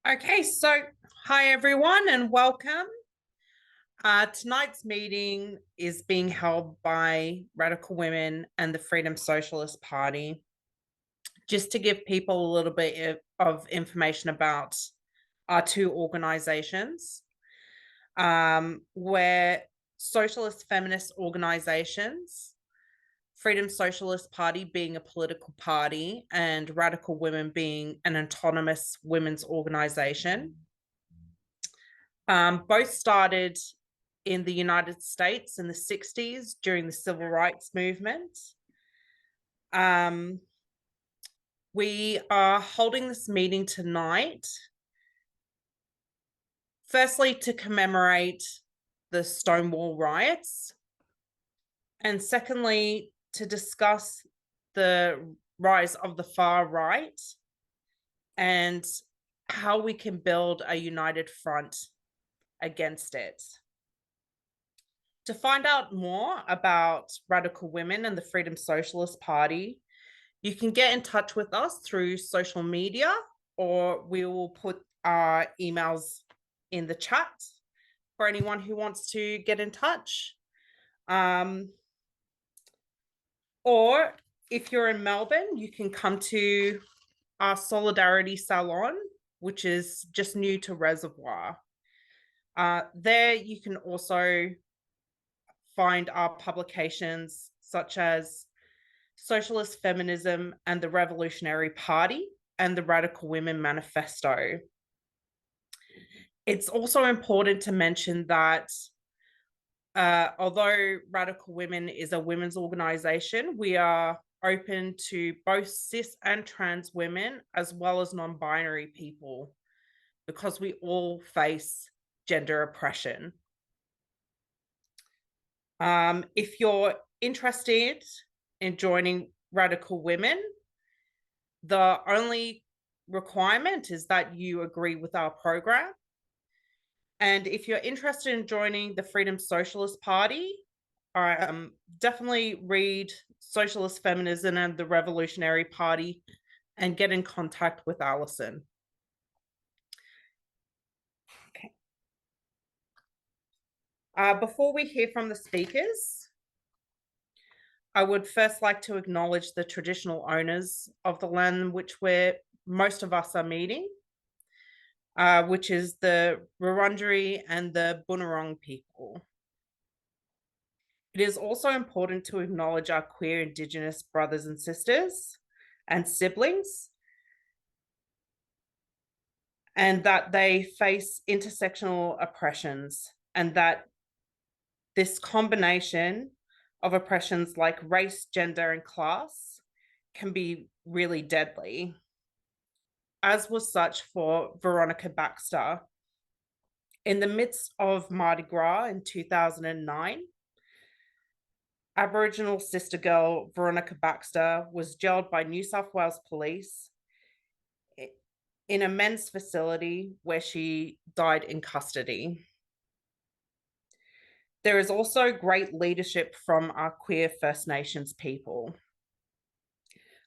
Okay, so hi everyone and welcome. Tonight's meeting is being held by Radical Women and the Freedom Socialist Party. Just to give people a little bit of information about our two organizations. We're socialist feminist organizations, Freedom Socialist Party being a political party, and Radical Women being an autonomous women's organization. Both started in the United States in the 60s during the civil rights movement. We are holding this meeting tonight, firstly, to commemorate the Stonewall riots, and secondly, to discuss the rise of the far right and how we can build a united front against it. To find out more about Radical Women and the Freedom Socialist Party, you can get in touch with us through social media, or we will put our emails in the chat for anyone who wants to get in touch. Or if you're in Melbourne, you can come to our Solidarity Salon, which is just new to Reservoir. There you can also find our publications such as Socialist Feminism and the Revolutionary Party and the Radical Women Manifesto. It's also important to mention that although Radical Women is a women's organization, we are open to both cis and trans women as well as non-binary people, because we all face gender oppression. If you're interested in joining Radical Women, the only requirement is that you agree with our program. And if you're interested in joining the Freedom Socialist Party, definitely read Socialist Feminism and the Revolutionary Party and get in contact with Alison. Okay. Before we hear from the speakers, I would first like to acknowledge the traditional owners of the land which most of us are meeting, which is the Wurundjeri and the Bunurong people. It is also important to acknowledge our queer Indigenous brothers and sisters and siblings, and that they face intersectional oppressions, and that this combination of oppressions like race, gender, and class can be really deadly, as was such for Veronica Baxter. In the midst of Mardi Gras in 2009, Aboriginal sister girl Veronica Baxter was jailed by New South Wales police in a men's facility where she died in custody. There is also great leadership from our queer First Nations people.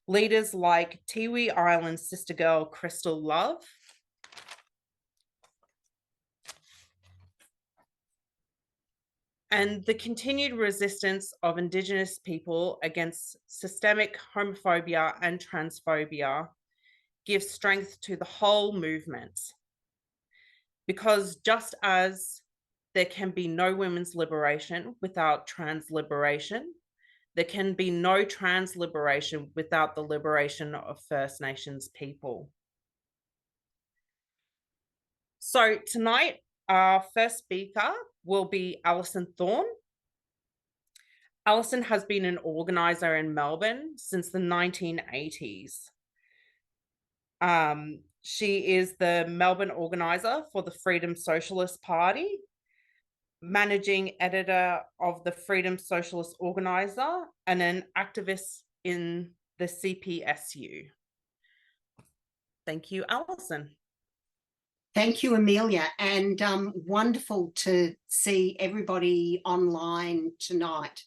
Leaders like Tiwi Island sister girl Crystal Love, and the continued resistance of Indigenous people against systemic homophobia and transphobia gives strength to the whole movement. Because just as there can be no women's liberation without trans liberation, there can be no trans liberation without the liberation of First Nations people. So tonight, our first speaker will be Alison Thorne. Alison has been an organizer in Melbourne since the 1980s. She is the Melbourne organizer for the Freedom Socialist Party, managing editor of the Freedom Socialist Organizer, and an activist in the CPSU. Thank you, Alison. Thank you, Amelia, and wonderful to see everybody online tonight.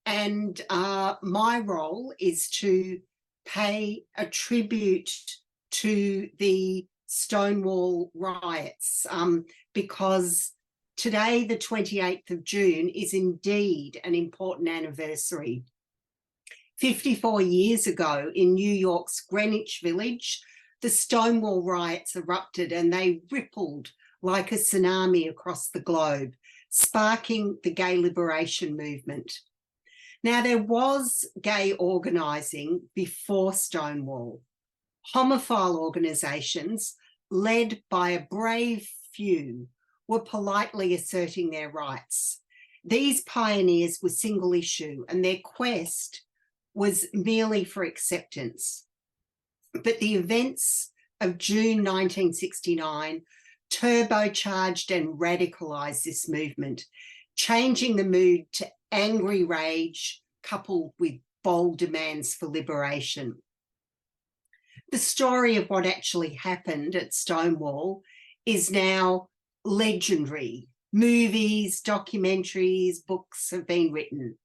And my role is to pay a tribute to the Stonewall riots, because today, the 28th of June, is indeed an important anniversary. 54 years ago in New York's Greenwich Village, the Stonewall riots erupted and they rippled like a tsunami across the globe, sparking the gay liberation movement. Now, there was gay organising before Stonewall. Homophile organisations, led by a brave few, were politely asserting their rights. These pioneers were single issue and their quest was merely for acceptance. But the events of June 1969 turbocharged and radicalised this movement, changing the mood to angry rage coupled with bold demands for liberation. The story of what actually happened at Stonewall is now legendary. Movies, documentaries, books have been written.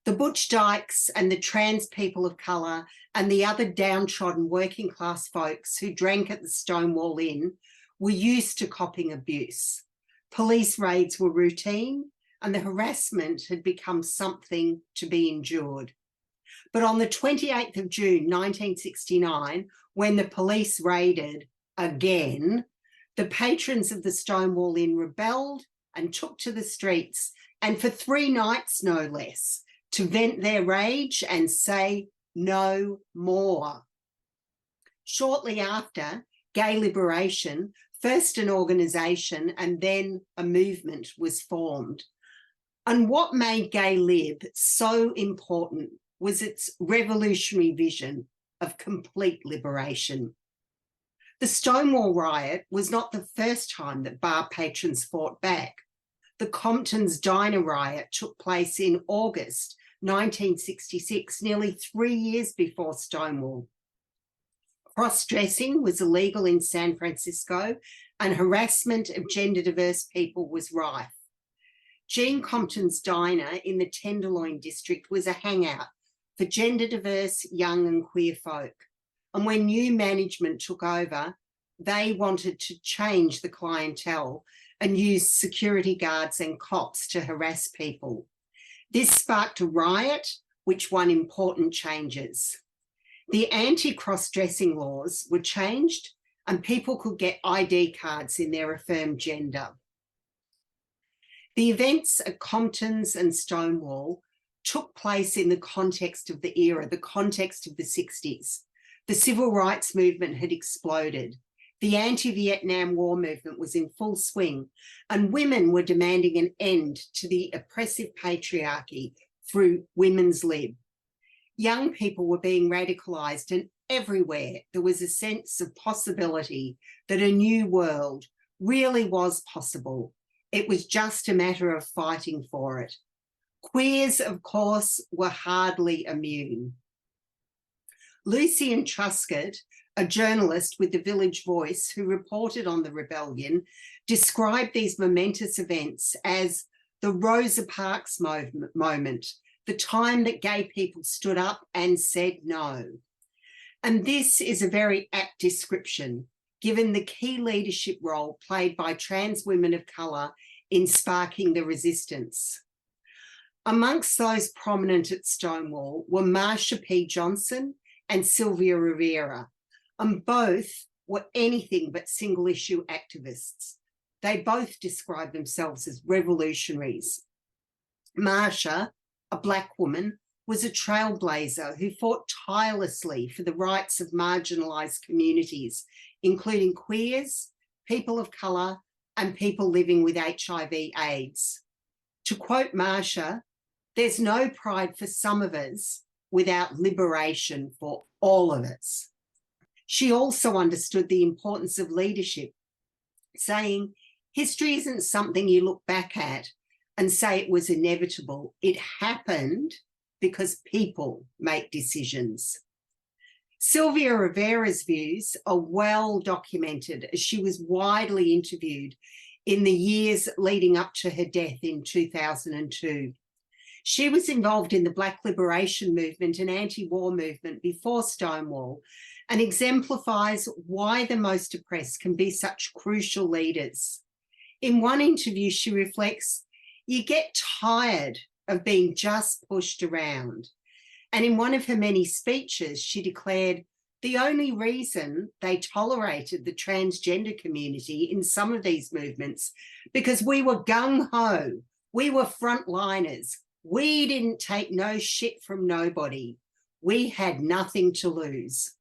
The Butch Dykes and the trans people of colour and the other downtrodden working class folks who drank at the Stonewall Inn were used to copping abuse. Police raids were routine and the harassment had become something to be endured. But on the 28th of June 1969, when the police raided again, the patrons of the Stonewall Inn rebelled and took to the streets, and for 3 nights no less, to vent their rage and say no more. Shortly after, Gay Liberation, first an organisation and then a movement, was formed. And what made Gay Lib so important was its revolutionary vision of complete liberation. The Stonewall riot was not the first time that bar patrons fought back. The Compton's Diner riot took place in August 1966, nearly 3 years before Stonewall. Cross-dressing was illegal in San Francisco and harassment of gender-diverse people was rife. Jean Compton's Diner in the Tenderloin district was a hangout for gender-diverse, young and queer folk. And when new management took over, they wanted to change the clientele and use security guards and cops to harass people. This sparked a riot, which won important changes. The anti-cross-dressing laws were changed and people could get ID cards in their affirmed gender. The events at Compton's and Stonewall took place in the context of the era, the context of the 60s. The civil rights movement had exploded. The anti-Vietnam War movement was in full swing, and women were demanding an end to the oppressive patriarchy through Women's Lib. Young people were being radicalised, and everywhere there was a sense of possibility that a new world really was possible. It was just a matter of fighting for it. Queers, of course, were hardly immune. Lucian Truscott, a journalist with the Village Voice who reported on the rebellion, described these momentous events as the Rosa Parks moment, the time that gay people stood up and said no. And this is a very apt description, given the key leadership role played by trans women of colour in sparking the resistance. Amongst those prominent at Stonewall were Marsha P. Johnson and Sylvia Rivera, and both were anything but single-issue activists. They both described themselves as revolutionaries. Marsha, a Black woman, was a trailblazer who fought tirelessly for the rights of marginalised communities, including queers, people of colour, and people living with HIV/AIDS. To quote Marsha, "There's no pride for some of us without liberation for all of us." She also understood the importance of leadership, saying, history isn't something you look back at and say it was inevitable. It happened because people make decisions. Sylvia Rivera's views are well documented as she was widely interviewed in the years leading up to her death in 2002. She was involved in the Black liberation movement and anti-war movement before Stonewall, and exemplifies why the most oppressed can be such crucial leaders. In one interview, she reflects, "You get tired of being just pushed around." And in one of her many speeches, she declared the only reason they tolerated the transgender community in some of these movements because we were gung-ho, we were frontliners, we didn't take no shit from nobody, we had nothing to lose.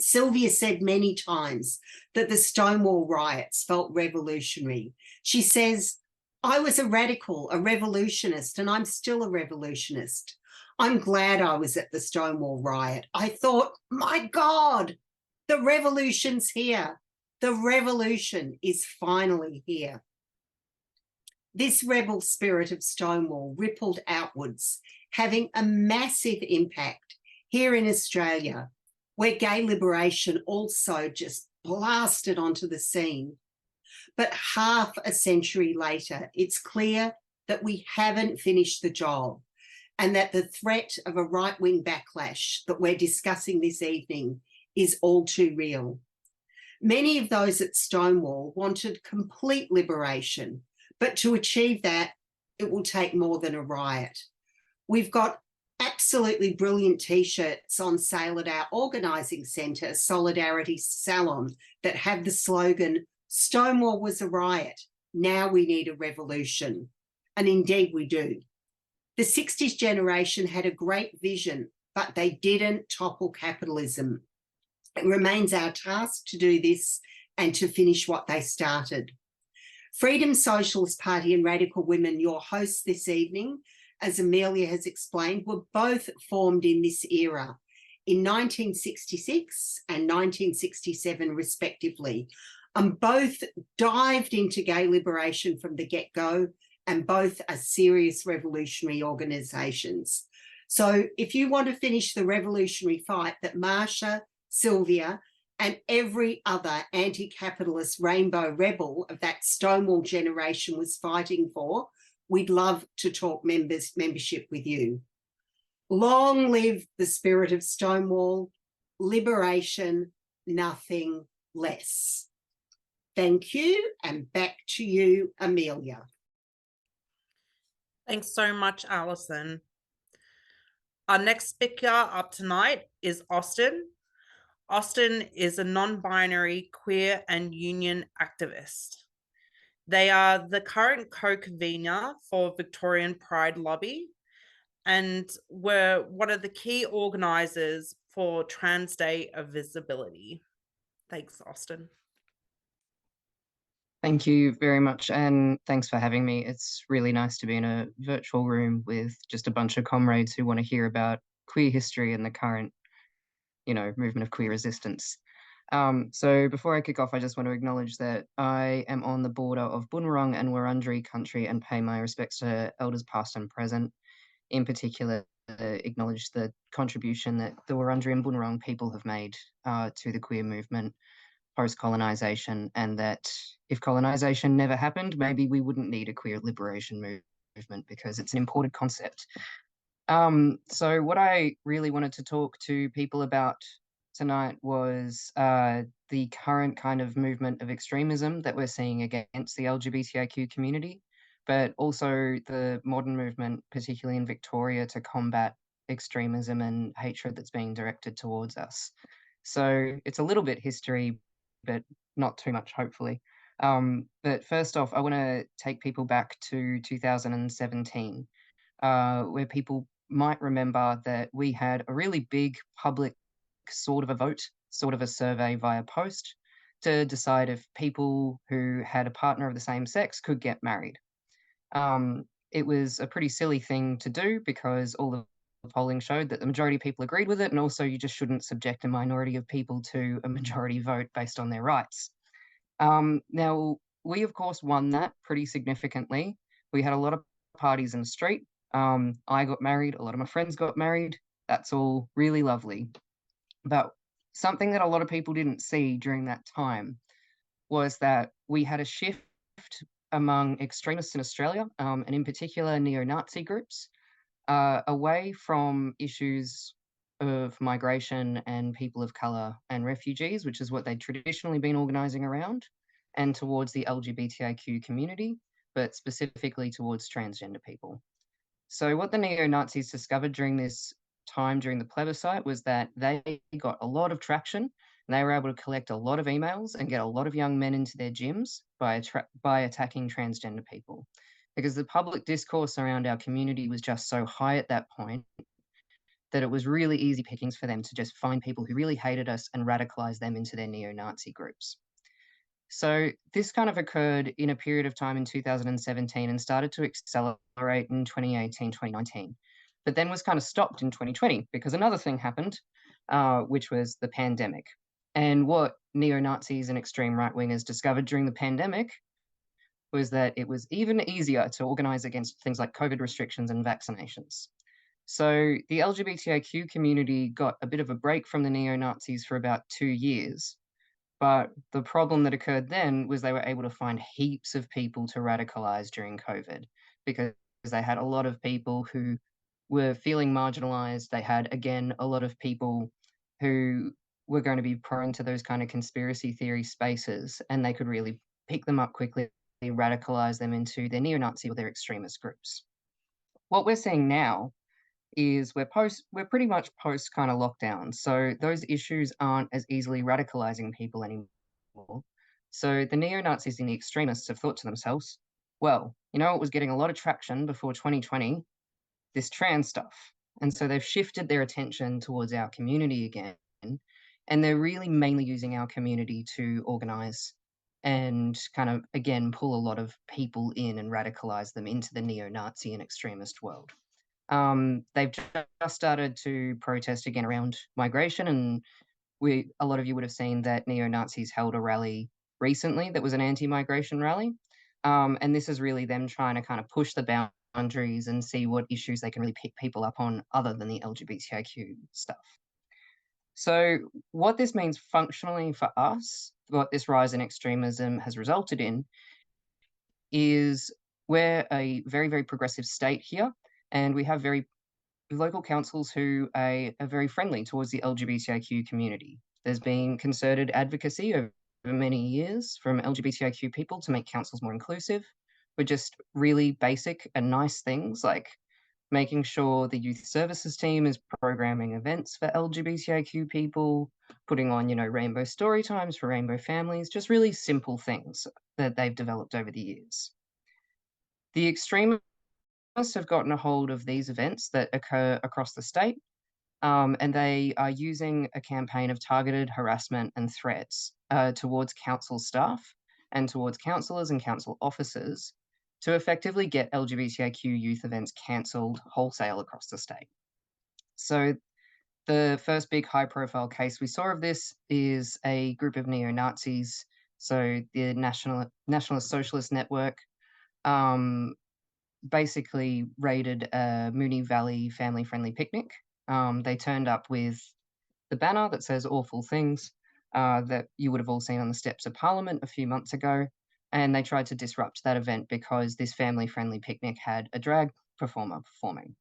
Sylvia said many times that the Stonewall riots felt revolutionary. She says, "I was a radical, a revolutionist, and I'm still a revolutionist. I'm glad I was at the Stonewall riot. I thought, my God, the revolution's here. The revolution is finally here." This rebel spirit of Stonewall rippled outwards, having a massive impact here in Australia, where gay liberation also just blasted onto the scene. But half a century later, it's clear that we haven't finished the job, and that the threat of a right-wing backlash that we're discussing this evening is all too real. Many of those at Stonewall wanted complete liberation, but to achieve that, it will take more than a riot. We've got absolutely brilliant t-shirts on sale at our organising centre, Solidarity Salon, that have the slogan, "Stonewall was a riot, now we need a revolution." And indeed we do. The 60s generation had a great vision, but they didn't topple capitalism. It remains our task to do this and to finish what they started. Freedom Socialist Party and Radical Women, your hosts this evening, as Amelia has explained, were both formed in this era in 1966 and 1967 respectively, and both dived into gay liberation from the get-go, and both are serious revolutionary organisations. So if you want to finish the revolutionary fight that Marsha, Sylvia, and every other anti-capitalist rainbow rebel of that Stonewall generation was fighting for, we'd love to talk membership with you. Long live the spirit of Stonewall, liberation, nothing less. Thank you, and back to you, Amelia. Thanks so much, Alison. Our next speaker up tonight is Austin. Austin is a non-binary, queer, and union activist. They are the current co-convener for Victorian Pride Lobby and were one of the key organisers for Trans Day of Visibility. Thanks, Austin. Thank you very much, and thanks for having me. It's really nice to be in a virtual room with just a bunch of comrades who want to hear about queer history and the current, movement of queer resistance. So before I kick off, I just want to acknowledge that I am on the border of Bunurong and Wurundjeri country and pay my respects to elders past and present. In particular, acknowledge the contribution that the Wurundjeri and Bunurong people have made to the queer movement post-colonisation, and that if colonisation never happened, maybe we wouldn't need a queer liberation movement because it's an imported concept. So what I really wanted to talk to people about tonight was the current kind of movement of extremism that we're seeing against the LGBTIQ community, but also the modern movement, particularly in Victoria, to combat extremism and hatred that's being directed towards us. So it's a little bit history, but not too much, hopefully. But first off, I want to take people back to 2017, where people might remember that we had a really big public sort of a vote, sort of a survey via post to decide if people who had a partner of the same sex could get married. It was a pretty silly thing to do because all the polling showed that the majority of people agreed with it, and also you just shouldn't subject a minority of people to a majority vote based on their rights. Now, we of course won that pretty significantly. We had a lot of parties in the street. I got married, a lot of my friends got married. That's all really lovely. But something that a lot of people didn't see during that time was that we had a shift among extremists in Australia, and in particular neo-Nazi groups, away from issues of migration and people of colour and refugees, which is what they'd traditionally been organising around, and towards the LGBTIQ community, but specifically towards transgender people. So what the neo-Nazis discovered during this time, during the plebiscite, was that they got a lot of traction, and they were able to collect a lot of emails and get a lot of young men into their gyms by attacking transgender people. Because the public discourse around our community was just so high at that point that it was really easy pickings for them to just find people who really hated us and radicalize them into their neo-Nazi groups. So this kind of occurred in a period of time in 2017 and started to accelerate in 2018, 2019, but then was kind of stopped in 2020 because another thing happened, which was the pandemic. And what neo-Nazis and extreme right-wingers discovered during the pandemic was that it was even easier to organize against things like COVID restrictions and vaccinations. So the LGBTIQ community got a bit of a break from the neo-Nazis for about 2 years. But the problem that occurred then was they were able to find heaps of people to radicalize during COVID because they had a lot of people who were feeling marginalized. They had, again, a lot of people who were going to be prone to those kind of conspiracy theory spaces, and they could really pick them up quickly, radicalize them into their neo-Nazi or their extremist groups. What we're seeing now is we're pretty much post kind of lockdown. So those issues aren't as easily radicalizing people anymore. So the neo-Nazis and the extremists have thought to themselves, well, you know, it was getting a lot of traction before 2020, this trans stuff. And so they've shifted their attention towards our community again. And they're really mainly using our community to organize and kind of, again, pull a lot of people in and radicalize them into the neo-Nazi and extremist world. They've just started to protest again around migration, and a lot of you would have seen that neo-Nazis held a rally recently that was an anti-migration rally. And this is really them trying to kind of push the boundaries and see what issues they can really pick people up on other than the LGBTIQ stuff. So what this means functionally for us, what this rise in extremism has resulted in, is we're a very, very progressive state here, and we have very local councils who are very friendly towards the LGBTIQ community. There's been concerted advocacy over many years from LGBTIQ people to make councils more inclusive, with just really basic and nice things like making sure the youth services team is programming events for LGBTIQ people, putting on, you know, rainbow story times for rainbow families, just really simple things that they've developed over the years. The extremists have gotten a hold of these events that occur across the state, and they are using a campaign of targeted harassment and threats towards council staff and towards councillors and council officers to effectively get LGBTIQ youth events cancelled wholesale across the state. So the first big high-profile case we saw of this is a group of neo-Nazis, so the Nationalist Socialist Network, basically raided a Moonee Valley family-friendly picnic. They turned up with the banner that says awful things that you would have all seen on the steps of Parliament a few months ago, and they tried to disrupt that event because this family-friendly picnic had a drag performer performing.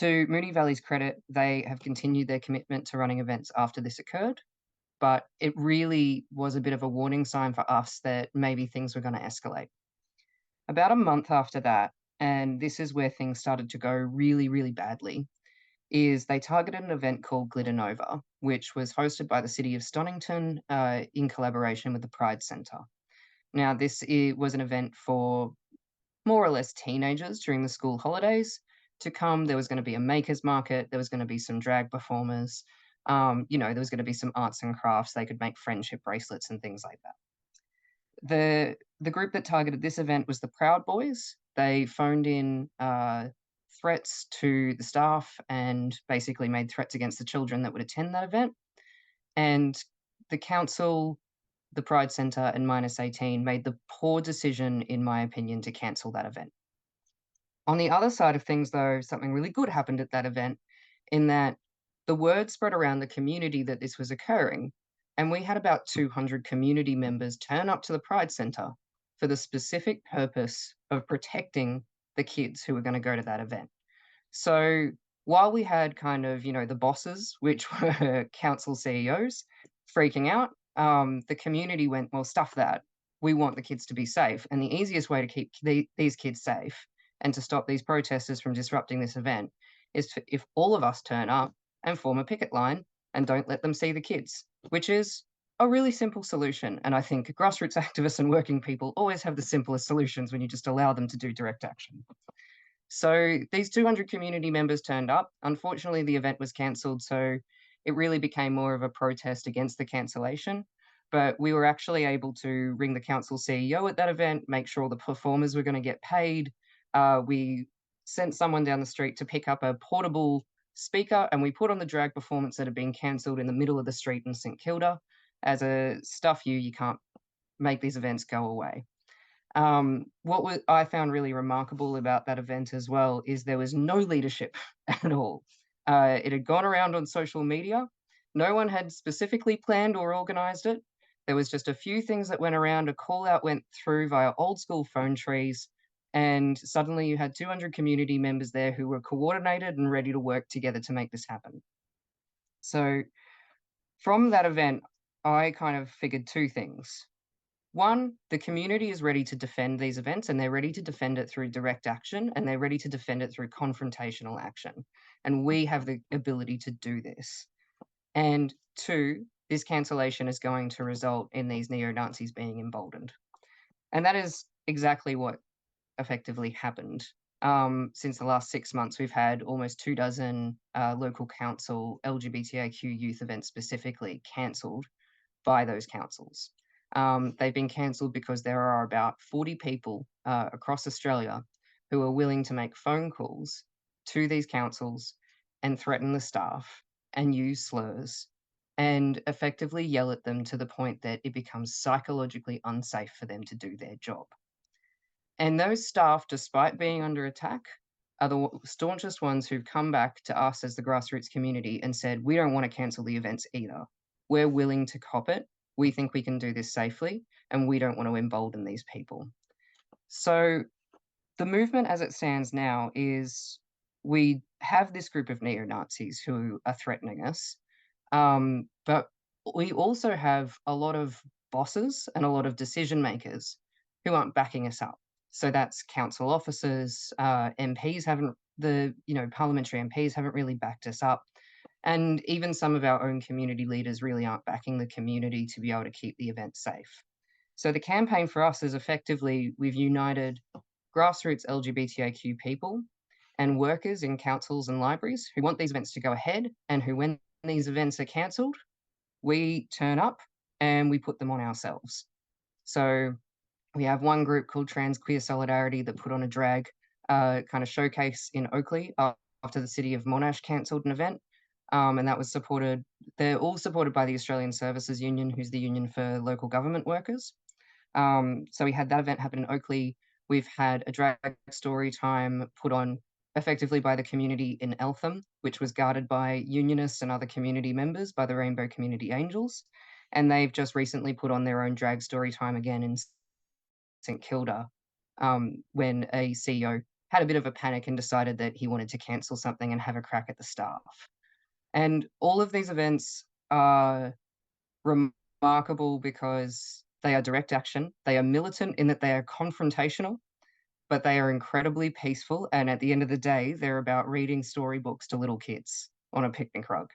To Moonee Valley's credit, they have continued their commitment to running events after this occurred, but it really was a bit of a warning sign for us that maybe things were going to escalate. About a month after that, and this is where things started to go really, really badly, is they targeted an event called Glitter Nova, which was hosted by the City of Stonington in collaboration with the Pride Centre. Now, this was an event for more or less teenagers during the school holidays to come. There was going to be a makers market. There was going to be some drag performers. You know, there was going to be some arts and crafts. They could make friendship bracelets and things like that. The group that targeted this event was the Proud Boys. They phoned in threats to the staff and basically made threats against the children that would attend that event. And the council, the Pride Centre and Minus 18 made the poor decision, in my opinion, to cancel that event. On the other side of things, though, something really good happened at that event in that the word spread around the community that this was occurring, and we had about 200 community members turn up to the Pride Centre for the specific purpose of protecting the kids who were going to go to that event. So while we had kind of, the bosses, which were council CEOs, freaking out, the community went, well, stuff that. We want the kids to be safe. And the easiest way to keep these kids safe and to stop these protesters from disrupting this event is if all of us turn up and form a picket line and don't let them see the kids, which is a really simple solution. And I think grassroots activists and working people always have the simplest solutions when you just allow them to do direct action. So these 200 community members turned up. Unfortunately, the event was cancelled, so it really became more of a protest against the cancellation. But we were actually able to ring the council CEO at that event, make sure all the performers were going to get paid. We sent someone down the street to pick up a portable speaker, and we put on the drag performance that had been cancelled in the middle of the street in St Kilda as a stuff you can't make these events go away. What I found really remarkable about that event as well is there was no leadership at all. It had gone around on social media. No one had specifically planned or organized it. There was just a few things that went around. A call out went through via old school phone trees, and suddenly you had 200 community members there who were coordinated and ready to work together to make this happen. So from that event, I kind of figured two things. One, the community is ready to defend these events, and they're ready to defend it through direct action, and they're ready to defend it through confrontational action. And we have the ability to do this. And two, this cancellation is going to result in these neo-Nazis being emboldened. And that is exactly what effectively happened. Since the last 6 months, we've had almost 24 local council LGBTIQ youth events specifically cancelled by those councils. They've been cancelled because there are about 40 people across Australia who are willing to make phone calls to these councils and threaten the staff and use slurs and effectively yell at them to the point that it becomes psychologically unsafe for them to do their job. And those staff, despite being under attack, are the staunchest ones who've come back to us as the grassroots community and said, we don't want to cancel the events either. We're willing to cop it. We think we can do this safely, and we don't want to embolden these people. So the movement as it stands now is we have this group of neo-Nazis who are threatening us, but we also have a lot of bosses and a lot of decision makers who aren't backing us up. So that's council officers, MPs haven't, parliamentary MPs haven't really backed us up. And even some of our own community leaders really aren't backing the community to be able to keep the event safe. So the campaign for us is effectively, we've united grassroots LGBTIQ people and workers in councils and libraries who want these events to go ahead and who, when these events are cancelled, we turn up and we put them on ourselves. So we have one group called Trans Queer Solidarity that put on a drag kind of showcase in Oakley after the city of Monash cancelled an event. And that was supported, they're all supported by the Australian Services Union, who's the union for local government workers. So we had that event happen in Oakley. We've had a drag story time put on effectively by the community in Eltham, which was guarded by unionists and other community members by the Rainbow Community Angels. And they've just recently put on their own drag story time again in St Kilda, when a CEO had a bit of a panic and decided that he wanted to cancel something and have a crack at the staff. And all of these events are remarkable because they are direct action. They are militant in that they are confrontational, but they are incredibly peaceful. And at the end of the day, they're about reading storybooks to little kids on a picnic rug.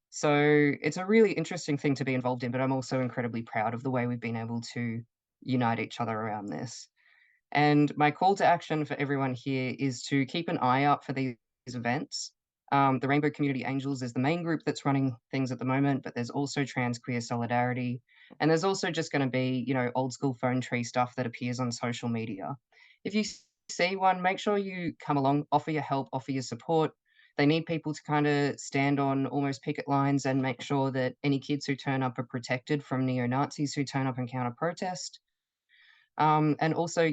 So it's a really interesting thing to be involved in, but I'm also incredibly proud of the way we've been able to unite each other around this. And my call to action for everyone here is to keep an eye out for these events. The Rainbow Community Angels is the main group that's running things at the moment, but there's also Trans Queer Solidarity. And there's also just going to be, old school phone tree stuff that appears on social media. If you see one, make sure you come along, offer your help, offer your support. They need people to kind of stand on almost picket lines and make sure that any kids who turn up are protected from neo-Nazis who turn up and counter protest. And also,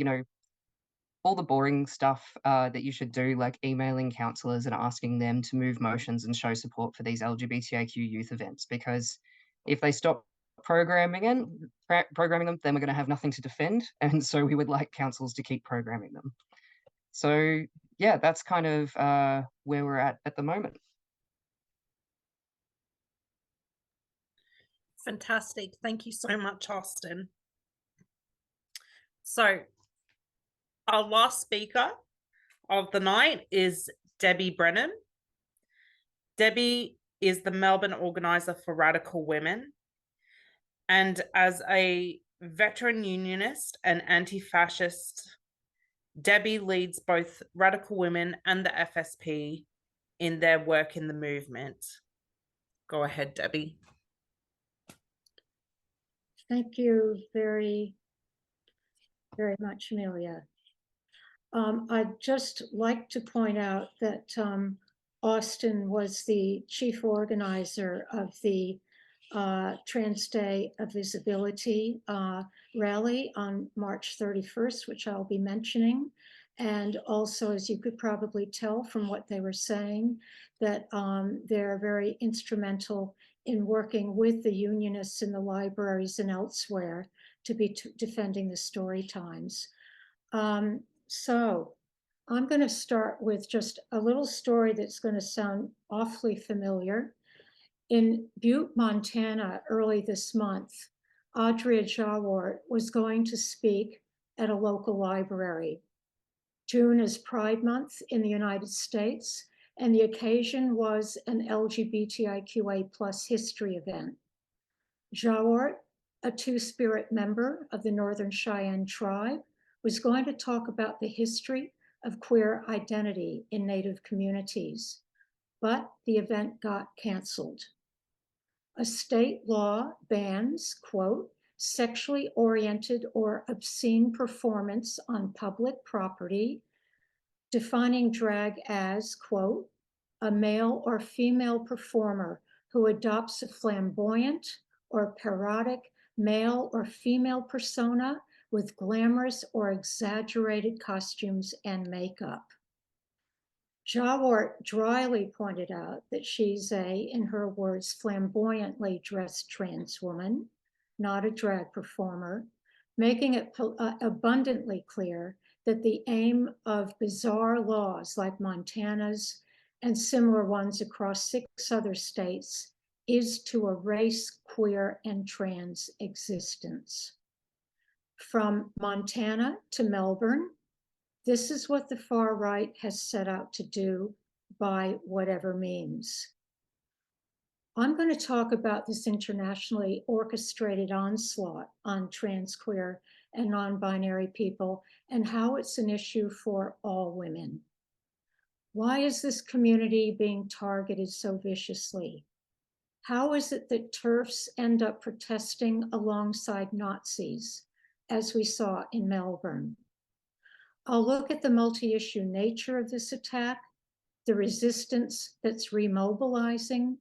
all the boring stuff that you should do, like emailing counsellors and asking them to move motions and show support for these LGBTIQ youth events, because if they stop programming them, then we're going to have nothing to defend. And so we would like councils to keep programming them. So yeah, that's kind of where we're at the moment. Fantastic. Thank you so much, Austin. So, our last speaker of the night is Debbie Brennan. Debbie is the Melbourne organizer for Radical Women. And as a veteran unionist and anti-fascist, Debbie leads both Radical Women and the FSP in their work in the movement. Go ahead, Debbie. Thank you very, very much, Amelia. I'd just like to point out that Austin was the chief organizer of the Trans Day of Visibility rally on March 31st, which I'll be mentioning. And also, as you could probably tell from what they were saying, that they're very instrumental in working with the unionists in the libraries and elsewhere to be defending the story times. So I'm going to start with just a little story that's going to sound awfully familiar. In Butte, Montana, early this month, Audrey Jawort was going to speak at a local library. June is Pride Month in the United States, and the occasion was an LGBTIQA+ history event. Jawort, a Two-Spirit member of the Northern Cheyenne tribe, was going to talk about the history of queer identity in Native communities, but the event got canceled. A state law bans, quote, sexually oriented or obscene performance on public property, defining drag as, quote, a male or female performer who adopts a flamboyant or parodic male or female persona with glamorous or exaggerated costumes and makeup. Jawort dryly pointed out that she's in her words, flamboyantly dressed trans woman, not a drag performer, making it abundantly clear that the aim of bizarre laws like Montana's and similar ones across 6 other states is to erase queer and trans existence. From Montana to Melbourne, this is what the far right has set out to do by whatever means. I'm going to talk about this internationally orchestrated onslaught on trans, queer, and non-binary people and how it's an issue for all women. Why is this community being targeted so viciously? How is it that TERFs end up protesting alongside Nazis, as we saw in Melbourne? I'll look at the multi-issue nature of this attack, the resistance that's remobilizing,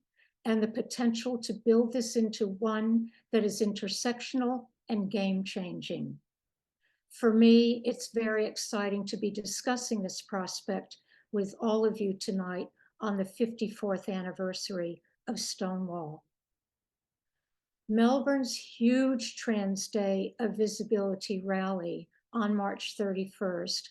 and the potential to build this into one that is intersectional and game-changing. For me, it's very exciting to be discussing this prospect with all of you tonight on the 54th anniversary of Stonewall. Melbourne's huge Trans Day of Visibility rally on March 31st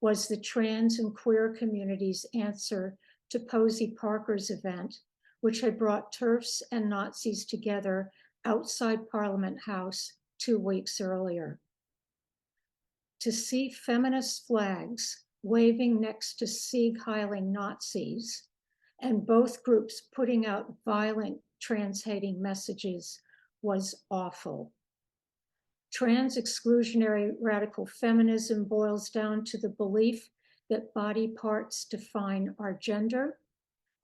was the trans and queer community's answer to Posey Parker's event, which had brought TERFs and Nazis together outside Parliament House 2 weeks earlier. To see feminist flags waving next to Sieg-heiling Nazis and both groups putting out violent trans-hating messages was awful. Trans exclusionary radical feminism boils down to the belief that body parts define our gender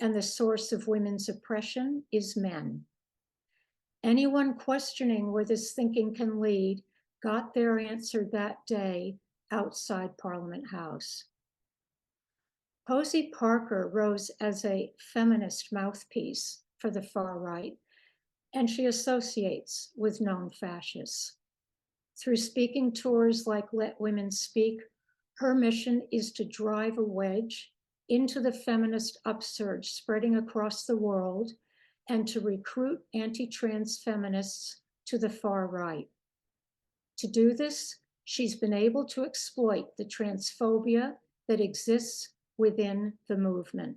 and the source of women's oppression is men. Anyone questioning where this thinking can lead got their answer that day outside Parliament House. Posey Parker rose as a feminist mouthpiece for the far right, and she associates with known fascists. Through speaking tours like Let Women Speak, her mission is to drive a wedge into the feminist upsurge spreading across the world and to recruit anti-trans feminists to the far right. To do this, she's been able to exploit the transphobia that exists within the movement.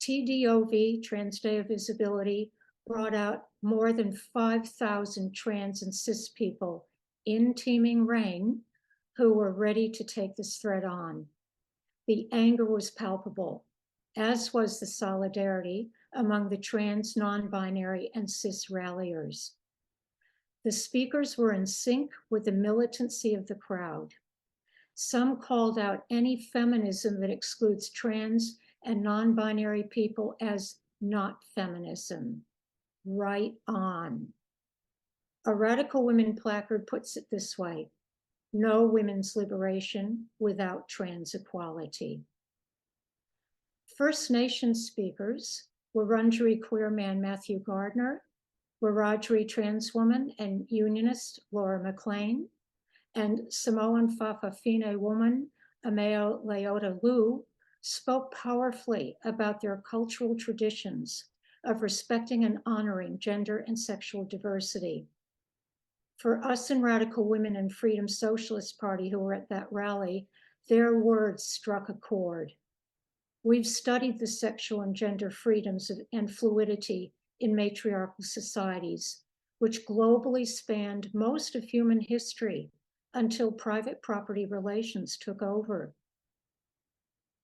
TDOV, Trans Day of Visibility, brought out more than 5,000 trans and cis people in teeming rain who were ready to take this threat on. The anger was palpable, as was the solidarity among the trans, non-binary, and cis ralliers. The speakers were in sync with the militancy of the crowd. Some called out any feminism that excludes trans and non-binary people as not feminism. Right on. A Radical Women placard puts it this way: no women's liberation without trans equality. First Nations speakers were Wurundjeri queer man Matthew Gardner, Wiradjuri trans woman and unionist Laura McLean, and Samoan Fa'afafine woman Ameo Leota Lu spoke powerfully about their cultural traditions of respecting and honoring gender and sexual diversity. For us in Radical Women and Freedom Socialist Party who were at that rally, their words struck a chord. We've studied the sexual and gender freedoms and fluidity in matriarchal societies, which globally spanned most of human history until private property relations took over.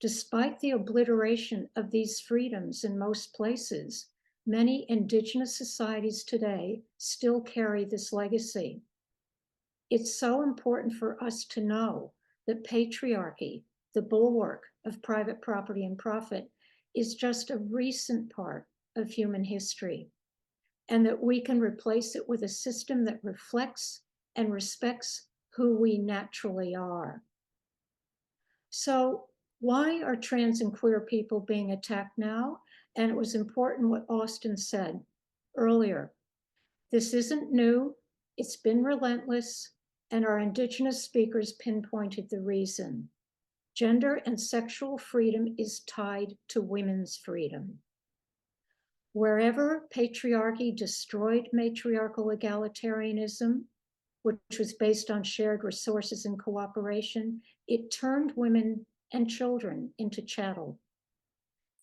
Despite the obliteration of these freedoms in most places, many Indigenous societies today still carry this legacy. It's so important for us to know that patriarchy, the bulwark of private property and profit, is just a recent part of human history, and that we can replace it with a system that reflects and respects who we naturally are. So why are trans and queer people being attacked now? And it was important what Austin said earlier. This isn't new, it's been relentless, and our Indigenous speakers pinpointed the reason. Gender and sexual freedom is tied to women's freedom. Wherever patriarchy destroyed matriarchal egalitarianism, which was based on shared resources and cooperation, it turned women and children into chattel.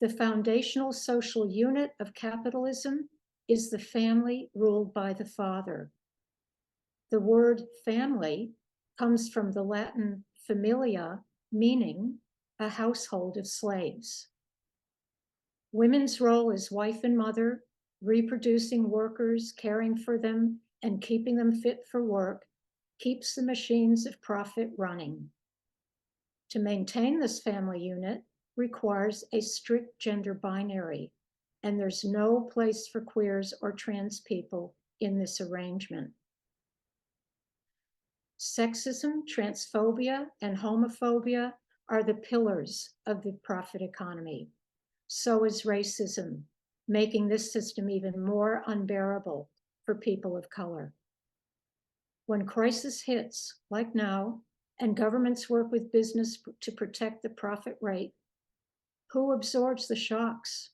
The foundational social unit of capitalism is the family ruled by the father. The word family comes from the Latin familia, meaning a household of slaves. Women's role as wife and mother, reproducing workers, caring for them, and keeping them fit for work, keeps the machines of profit running. To maintain this family unit requires a strict gender binary, and there's no place for queers or trans people in this arrangement. Sexism, transphobia, and homophobia are the pillars of the profit economy. So is racism, making this system even more unbearable for people of color. When crisis hits, like now, and governments work with business to protect the profit rate, who absorbs the shocks?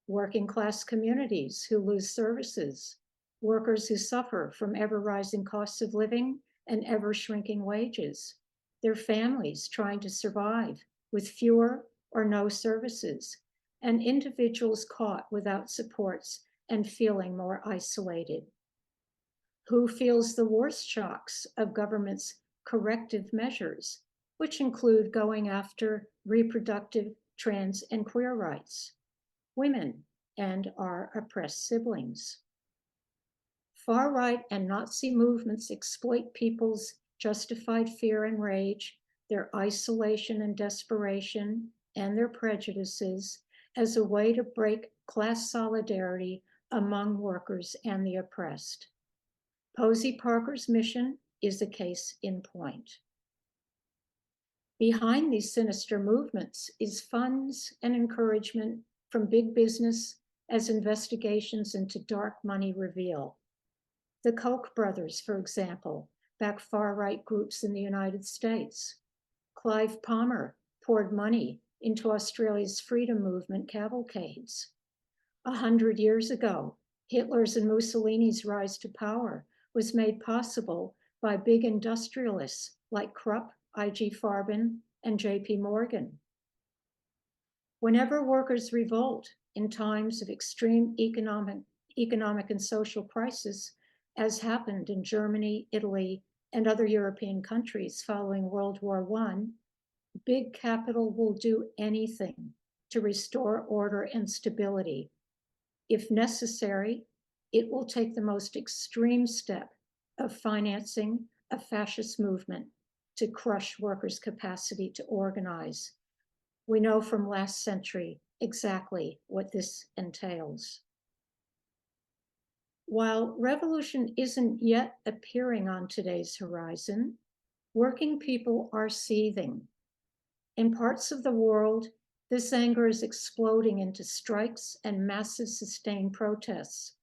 Working class communities who lose services, workers who suffer from ever-rising costs of living and ever-shrinking wages, their families trying to survive with fewer or no services, and individuals caught without supports and feeling more isolated. Who feels the worst shocks of government's corrective measures, which include going after reproductive, trans, and queer rights, women, and our oppressed siblings? Far-right and Nazi movements exploit people's justified fear and rage, their isolation and desperation, and their prejudices as a way to break class solidarity among workers and the oppressed. Posey Parker's mission is a case in point. Behind these sinister movements is funds and encouragement from big business as investigations into dark money reveal. The Koch brothers, for example, back far-right groups in the United States. Clive Palmer poured money into Australia's freedom movement cavalcades. 100 years ago, Hitler's and Mussolini's rise to power was made possible by big industrialists like Krupp, IG Farben, and JP Morgan. Whenever workers revolt in times of extreme economic and social crisis, as happened in Germany, Italy, and other European countries following World War I, big capital will do anything to restore order and stability. If necessary, it will take the most extreme step of financing a fascist movement to crush workers' capacity to organize. We know from last century exactly what this entails. While revolution isn't yet appearing on today's horizon, working people are seething. In parts of the world, this anger is exploding into strikes and massive sustained protests,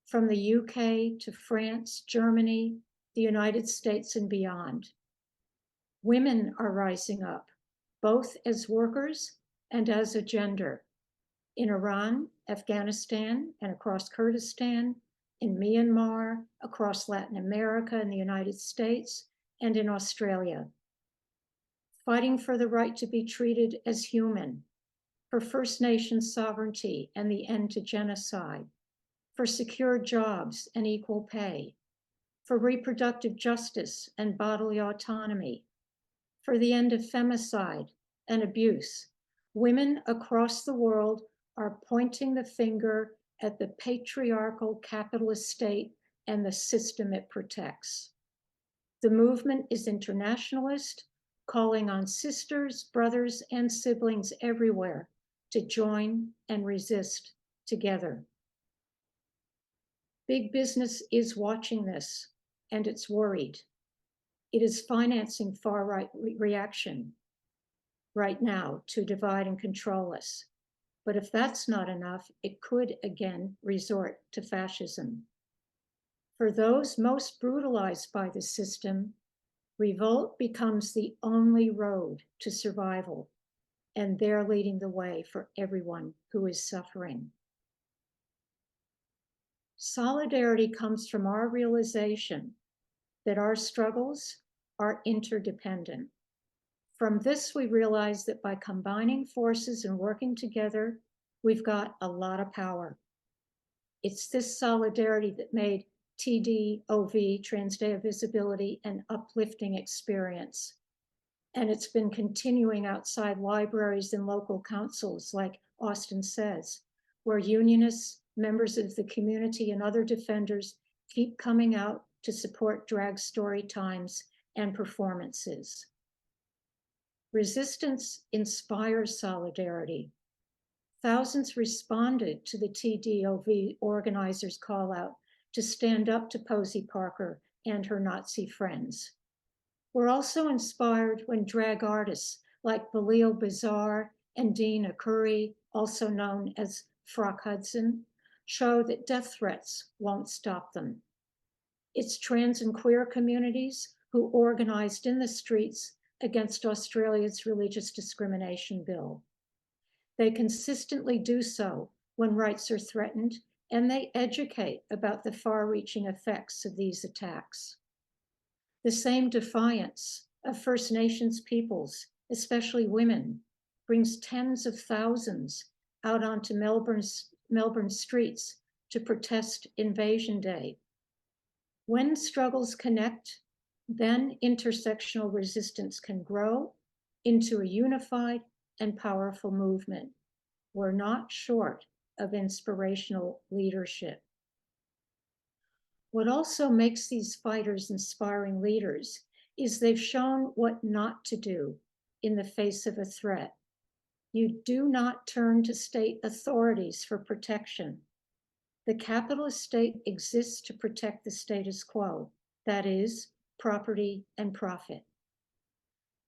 from the UK to France, Germany, the United States, and beyond. Women are rising up, both as workers and as a gender, in Iran, Afghanistan, and across Kurdistan, in Myanmar, across Latin America and the United States, and in Australia. Fighting for the right to be treated as human, for First Nations sovereignty and the end to genocide, for secure jobs and equal pay, for reproductive justice and bodily autonomy, for the end of femicide and abuse. Women across the world are pointing the finger at the patriarchal capitalist state and the system it protects. The movement is internationalist, calling on sisters, brothers, and siblings everywhere to join and resist together. Big business is watching this, and it's worried. It is financing far-right reaction right now to divide and control us. But if that's not enough, it could again resort to fascism. For those most brutalized by the system, revolt becomes the only road to survival, and they're leading the way for everyone who is suffering. Solidarity comes from our realization that our struggles are interdependent. From this, we realize that by combining forces and working together, we've got a lot of power. It's this solidarity that made TDOV, Trans Day of Visibility, an uplifting experience. And it's been continuing outside libraries and local councils, like Austin says, where unionists, members of the community, and other defenders keep coming out to support drag story times and performances. Resistance inspires solidarity. Thousands responded to the TDOV organizers' call out to stand up to Posey Parker and her Nazi friends. We're also inspired when drag artists like Balil Bazar and Dean Akuri, also known as Frock Hudson, show that death threats won't stop them. It's trans and queer communities who organized in the streets against Australia's religious discrimination bill. They consistently do so when rights are threatened, and they educate about the far-reaching effects of these attacks. The same defiance of First Nations peoples, especially women, brings tens of thousands out onto Melbourne streets to protest Invasion Day. When struggles connect, then intersectional resistance can grow into a unified and powerful movement. We're not short of inspirational leadership. What also makes these fighters inspiring leaders is they've shown what not to do in the face of a threat. You do not turn to state authorities for protection. The capitalist state exists to protect the status quo, that is, property and profit.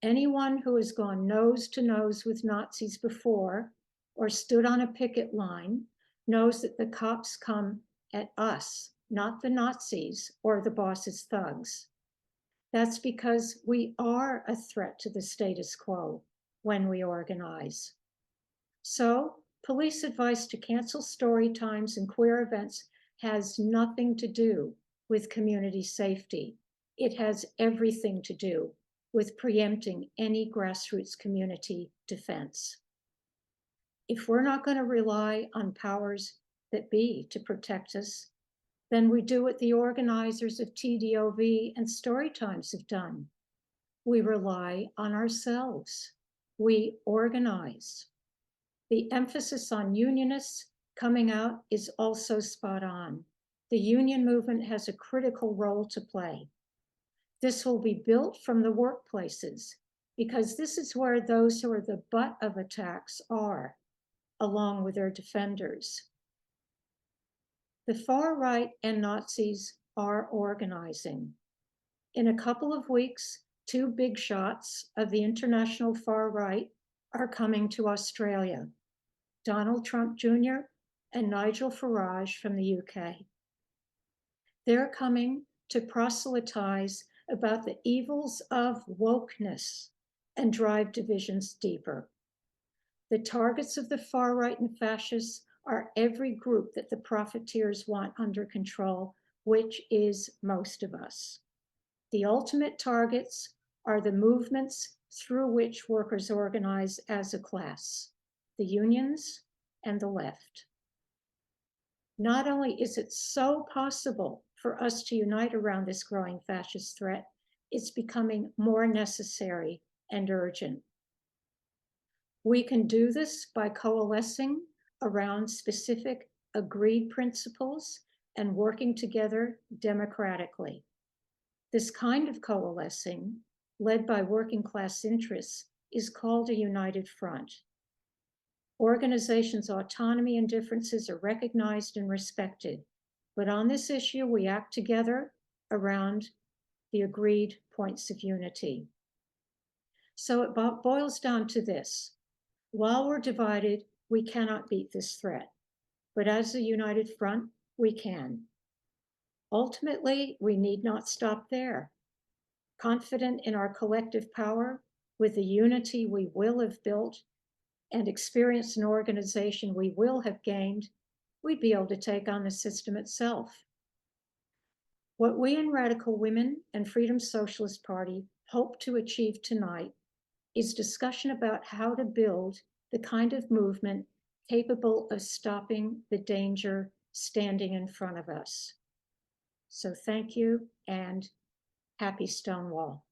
Anyone who has gone nose to nose with Nazis before or stood on a picket line knows that the cops come at us, not the Nazis or the boss's thugs. That's because we are a threat to the status quo when we organize. So, police advice to cancel story times and queer events has nothing to do with community safety. It has everything to do with preempting any grassroots community defense. If we're not going to rely on powers that be to protect us, then we do what the organizers of TDOV and Storytimes have done. We rely on ourselves. We organize. The emphasis on unionists coming out is also spot on. The union movement has a critical role to play. This will be built from the workplaces because this is where those who are the butt of attacks are, along with their defenders. The far right and Nazis are organizing. In a couple of weeks, two big shots of the international far right are coming to Australia, Donald Trump Jr. and Nigel Farage from the UK. They're coming to proselytize about the evils of wokeness and drive divisions deeper. The targets of the far right and fascists are every group that the profiteers want under control, which is most of us. The ultimate targets are the movements through which workers organize as a class, the unions and the left. Not only is it so possible for us to unite around this growing fascist threat, it's becoming more necessary and urgent. We can do this by coalescing around specific agreed principles and working together democratically. This kind of coalescing, led by working class interests, is called a united front. Organizations' autonomy and differences are recognized and respected, but on this issue, we act together around the agreed points of unity. So it boils down to this. While we're divided, we cannot beat this threat, but as a united front, we can. Ultimately, we need not stop there. Confident in our collective power, with the unity we will have built and experience and organization we will have gained, we'd be able to take on the system itself. What we in Radical Women and Freedom Socialist Party hope to achieve tonight is discussion about how to build the kind of movement capable of stopping the danger standing in front of us. So thank you and happy Stonewall.